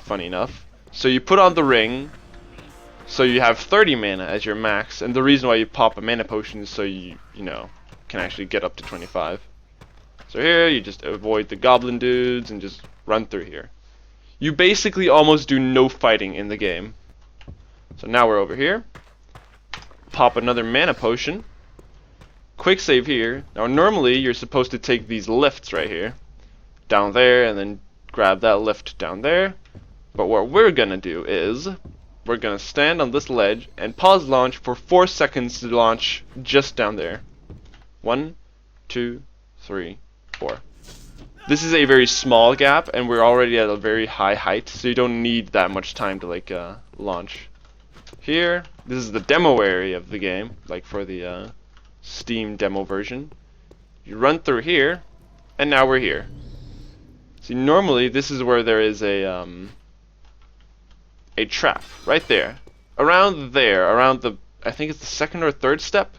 funny enough. So you put on the ring, so you have 30 mana as your max, and the reason why you pop a mana potion is so you know, can actually get up to 25. So here, you just avoid the goblin dudes and just run through here. You basically almost do no fighting in the game. So now we're over here. Pop another mana potion. Quick save here. Now normally you're supposed to take these lifts right here, down there, and then grab that lift down there. But what we're gonna do is we're gonna stand on this ledge and pause launch for 4 seconds to launch just down there. 1, 2, 3, 4. This is a very small gap, and we're already at a very high height, so you don't need that much time to like launch. Here, this is the demo area of the game, like for the Steam demo version. You run through here, and now we're here. See, normally this is where there is a trap right there. Around the, I think it's the second or third step,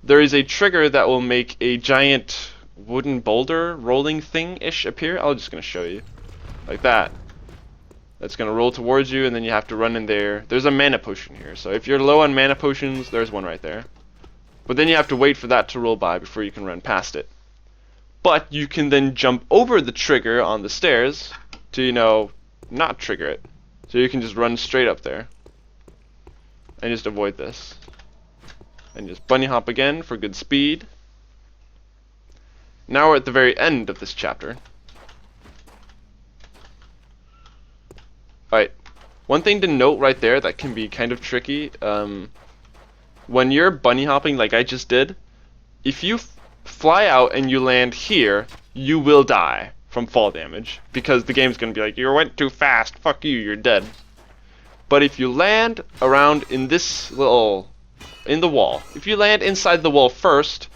there is a trigger that will make a giant wooden boulder rolling thing-ish appear. I'm just gonna show you, like that. That's gonna roll towards you, and then you have to run in there. There's a mana potion here, so if you're low on mana potions, there's one right there. But then you have to wait for that to roll by before you can run past it. But you can then jump over the trigger on the stairs to, you know, not trigger it. So you can just run straight up there and just avoid this. And just bunny hop again for good speed. Now we're at the very end of this chapter. Alright, one thing to note right there that can be kind of tricky, when you're bunny hopping like I just did, if you fly out and you land here, you will die from fall damage, because the game's gonna be like, you went too fast, fuck you, you're dead. But if you land around in this little, in the wall, if you land inside the wall first,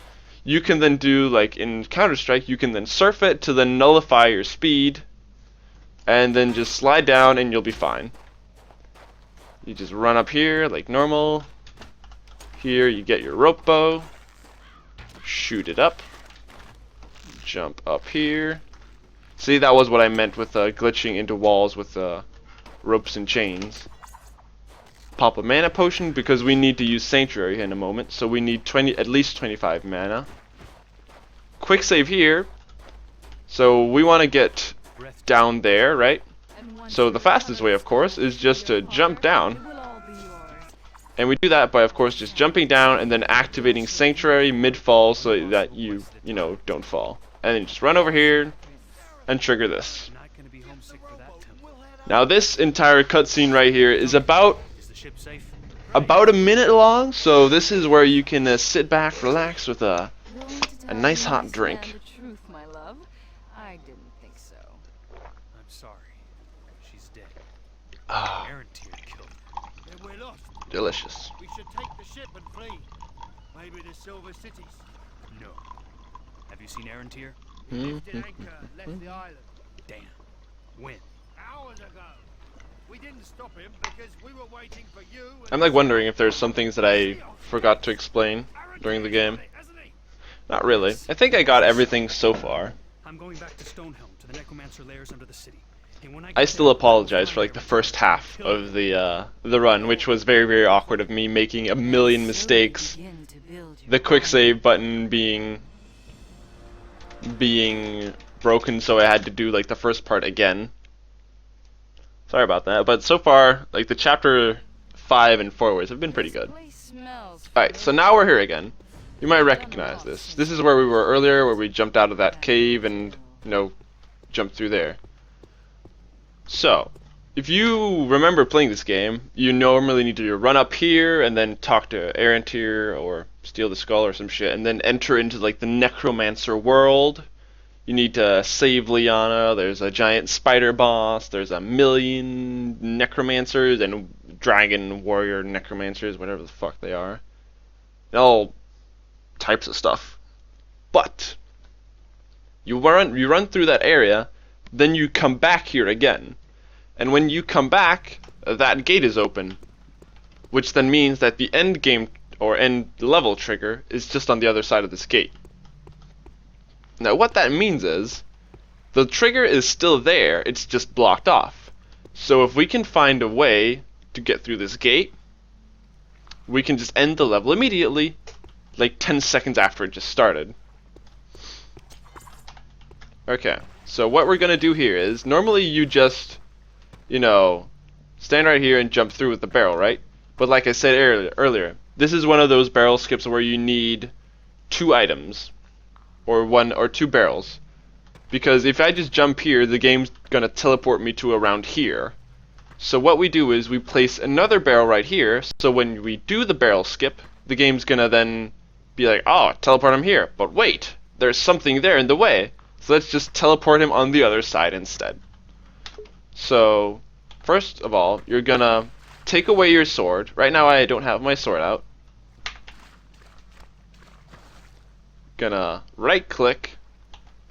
you can then do, like in Counter-Strike, you can then surf it to then nullify your speed, and then just slide down and you'll be fine. You just run up here like normal. Here you get your rope bow, shoot it up, jump up here. See, that was what I meant with glitching into walls with ropes and chains. Pop a mana potion because we need to use Sanctuary in a moment, so we need at least 25 mana. Quick save here. So we want to get down there, right? So the fastest way, of course, is just to jump down. And we do that by, of course, just jumping down and then activating Sanctuary mid-fall so that you know, don't fall. And then you just run over here and trigger this. Now this entire cutscene right here is about a minute long, so this is where you can sit back, relax with a nice hot drink. Ah, delicious. We should take the ship and flee. Maybe the Silver Cities. No. Have you seen Aaron-Tyr? Lifted anchor, left the island. Damn. When? Hours ago. We didn't stop him because we were waiting for you. I'm like wondering if there's some things that I forgot to explain during the game. Not really. I think I got everything so far. I'm going back to Stonehelm to the necromancer lairs under the city. I still apologize for like the first half of the run, which was very, very awkward of me making a million mistakes. The quick save button being broken, so I had to do like the first part again. Sorry about that, but so far, like the chapter 5 and forwards have been pretty good. Alright, so now we're here again. You might recognize this. This is where we were earlier, where we jumped out of that cave and, you know, jumped through there. So, if you remember playing this game, you normally need to run up here and then talk to Aaron-Tyr or steal the skull or some shit, and then enter into like the necromancer world. You need to save Liana. There's a giant spider boss. There's a million necromancers and dragon warrior necromancers, whatever the fuck they are. All types of stuff. But you run through that area. Then you come back here again, and when you come back, that gate is open, which then means that the end game or end level trigger is just on the other side of this gate. Now what that means is the trigger is still there, it's just blocked off. So if we can find a way to get through this gate, we can just end the level immediately, like 10 seconds after it just started. Okay, so what we're gonna do here is, normally you just, you know, stand right here and jump through with the barrel, right? But like I said earlier, this is one of those barrel skips where you need 2 items, or 1 or 2 barrels. Because if I just jump here, the game's gonna teleport me to around here. So what we do is we place another barrel right here, so when we do the barrel skip, the game's gonna then be like, oh, teleport him here. But wait, there's something there in the way. So let's just teleport him on the other side instead. So, first of all, you're gonna take away your sword. Right now I don't have my sword out. Gonna right click,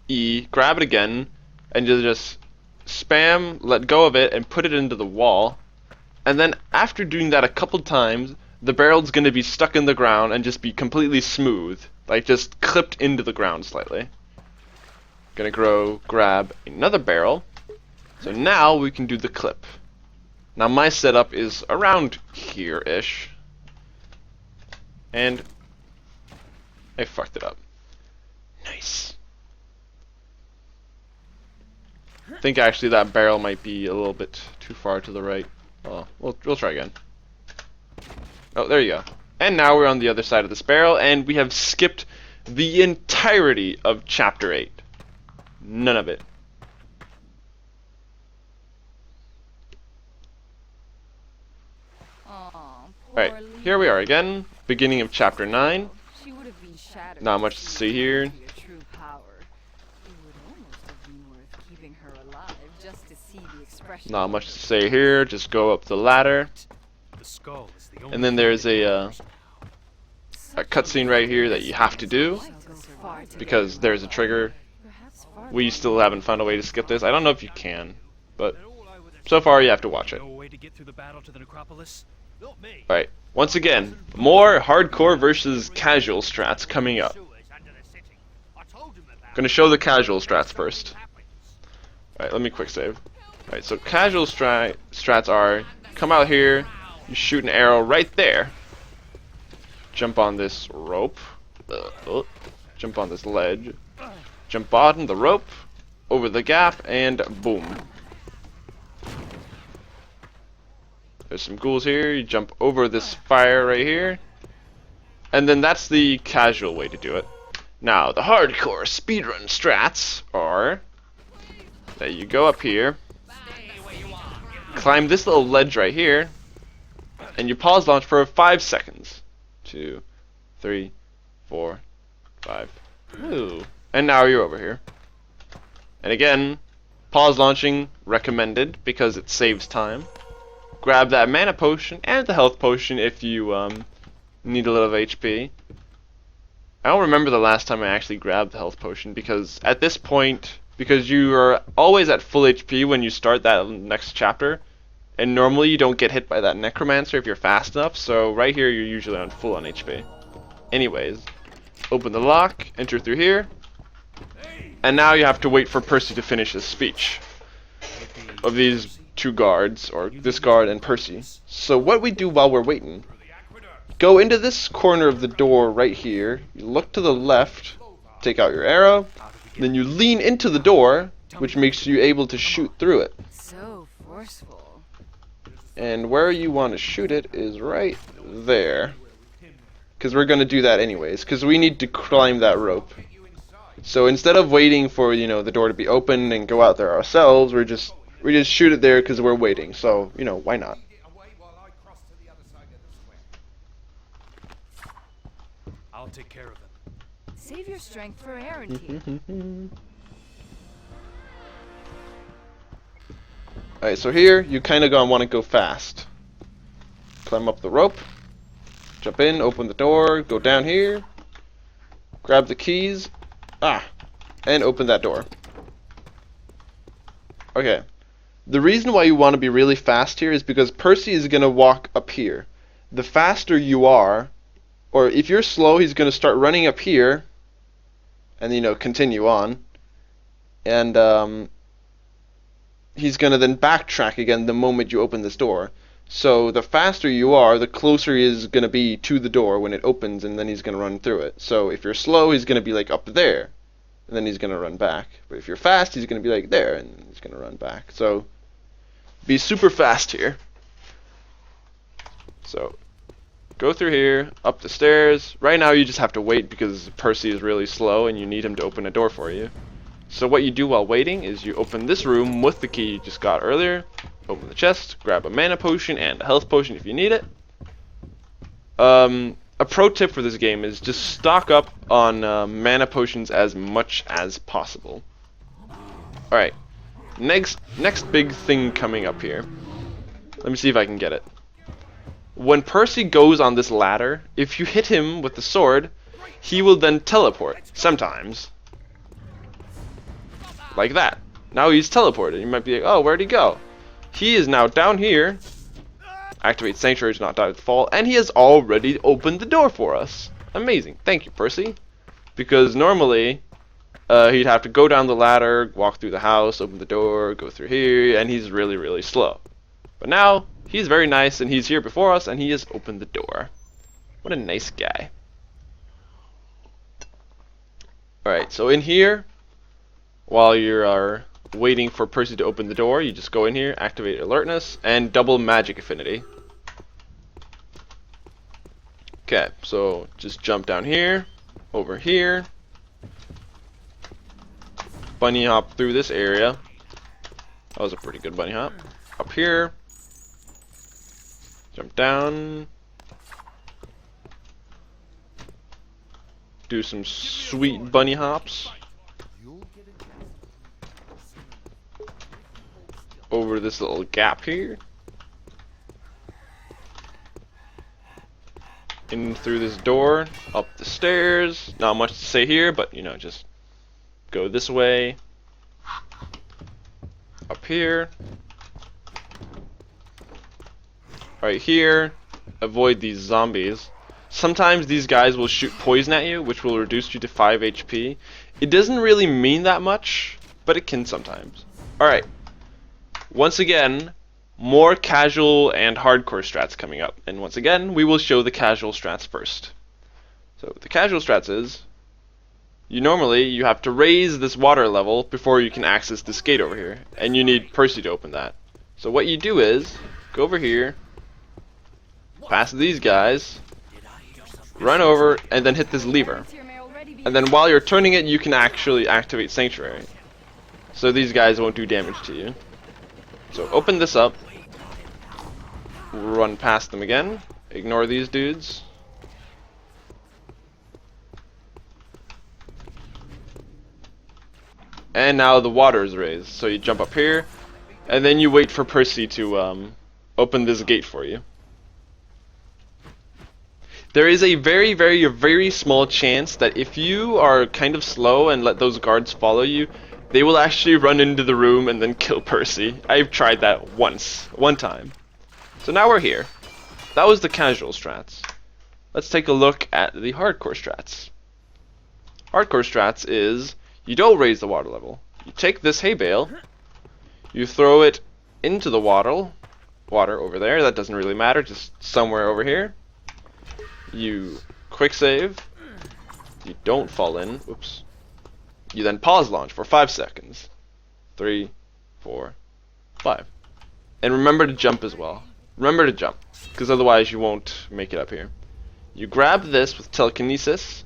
E, grab it again, and just spam, let go of it, and put it into the wall. And then after doing that a couple times, the barrel's gonna be stuck in the ground and just be completely smooth, like just clipped into the ground slightly. Gonna grab another barrel. So now we can do the clip. Now my setup is around here-ish. And I fucked it up. Nice. I think actually that barrel might be a little bit too far to the right. Oh, we'll try again. Oh, there you go. And now we're on the other side of this barrel, and we have skipped the entirety of Chapter 8. None of it. Alright, here we are again, beginning of Chapter 9. Not much to see here. Not much to say here, just go up the ladder. And then there's a cutscene right here that you have to do, because there's a trigger. We still haven't found a way to skip this. I don't know if you can, but so far you have to watch it. Alright, once again, more hardcore versus casual strats coming up. Gonna show the casual strats first. Alright, let me quick save. Alright, so casual strats are, come out here, you shoot an arrow right there, jump on this rope, jump on this ledge, jump on the rope, over the gap, and boom. There's some ghouls here, you jump over this fire right here, and then that's the casual way to do it. Now, the hardcore speedrun strats are that you go up here, climb this little ledge right here, and you pause launch for 5 seconds. 2, 3, 4, 5. Ooh. And now you're over here. And again, pause launching recommended because it saves time. Grab that mana potion and the health potion if you need a little HP. I don't remember the last time I actually grabbed the health potion, because at this point, because you are always at full HP when you start that next chapter, and normally you don't get hit by that necromancer if you're fast enough, so right here you're usually on full on HP. Anyways, open the lock, enter through here, and now you have to wait for Percy to finish his speech of these 2 guards, or this guard and Percy. So what we do while we're waiting, go into this corner of the door right here, you look to the left, take out your arrow, then you lean into the door, which makes you able to shoot through it. So forceful. And where you want to shoot it is right there. Because we're going to do that anyways, because we need to climb that rope. So instead of waiting for, you know, the door to be open and go out there ourselves, we just shoot it there because we're waiting. So, you know, why not? I'll take care of him. Save your strength for Aaron here. Alright, so here, you kind of gonna want to go fast. Climb up the rope, jump in, open the door, go down here, grab the keys, and open that door. Okay. The reason why you want to be really fast here is because Percy is going to walk up here. The faster you are, or if you're slow, he's going to start running up here, and, you know, continue on. And he's gonna then backtrack again the moment you open this door. So the faster you are, the closer he is gonna be to the door when it opens, and then he's gonna run through it. So if you're slow, he's gonna be like up there, and then he's gonna run back. But if you're fast, he's gonna be like there, and he's gonna run back. So be super fast here. So go through here, up the stairs. Right now you just have to wait because Percy is really slow and you need him to open a door for you. So what you do while waiting is you open this room with the key you just got earlier, open the chest, grab a mana potion and a health potion if you need it. A pro tip for this game is just stock up on mana potions as much as possible. Alright, next big thing coming up here. Let me see if I can get it. When Percy goes on this ladder, if you hit him with the sword, he will then teleport, sometimes. Like that. Now he's teleported. You might be like, oh, where'd he go? He is now down here. Activate Sanctuary to not die with fall, and he has already opened the door for us. Amazing. Thank you, Percy. Because normally, he'd have to go down the ladder, walk through the house, open the door, go through here, and he's really, really slow. But now, he's very nice, and he's here before us, and he has opened the door. What a nice guy. Alright, so in here, while you are waiting for Percy to open the door, you just go in here, activate alertness, and double magic affinity. Okay, so just jump down here, over here, bunny hop through this area. That was a pretty good bunny hop. Up here, jump down, do some sweet bunny hops. Over this little gap here. In through this door, up the stairs. Not much to say here, but you know, just go this way. Up here. Right here. Avoid these zombies. Sometimes these guys will shoot poison at you, which will reduce you to 5 HP. It doesn't really mean that much, but it can sometimes. Alright. Once again, more casual and hardcore strats coming up. And once again, we will show the casual strats first. So the casual strats is, you have to raise this water level before you can access this gate over here. And you need Percy to open that. So what you do is, go over here, past these guys, run over, and then hit this lever. And then while you're turning it, you can actually activate Sanctuary. So these guys won't do damage to you. So open this up, run past them again, ignore these dudes. And now the water is raised, so you jump up here, and then you wait for Percy to open this gate for you. There is a very, very, very small chance that if you are kind of slow and let those guards follow you, they will actually run into the room and then kill Percy. I've tried that one time. So now we're here. That was the casual strats. Let's take a look at the hardcore strats. Hardcore strats is, you don't raise the water level. You take this hay bale, you throw it into the water over there, that doesn't really matter, just somewhere over here. You quick save, you don't fall in, oops. You then pause launch for 5 seconds. 3, 4, 5. And remember to jump as well. Remember to jump, because otherwise you won't make it up here. You grab this with telekinesis,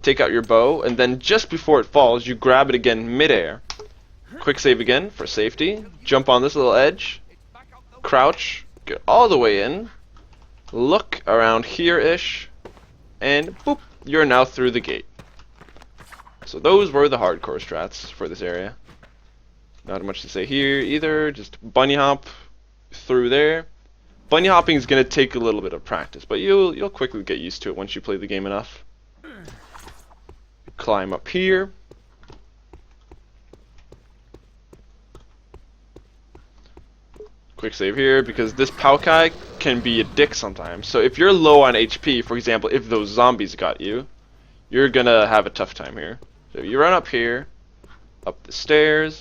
take out your bow, and then just before it falls, you grab it again midair. Quick save again for safety. Jump on this little edge. Crouch. Get all the way in. Look around here-ish. And boop, you're now through the gate. So those were the hardcore strats for this area. Not much to say here either, just bunny hop through there. Bunny hopping is going to take a little bit of practice, but you'll quickly get used to it once you play the game enough. Climb up here. Quick save here, because this Palkai can be a dick sometimes. So if you're low on HP, for example, if those zombies got you, you're gonna have a tough time here. So you run up here, up the stairs,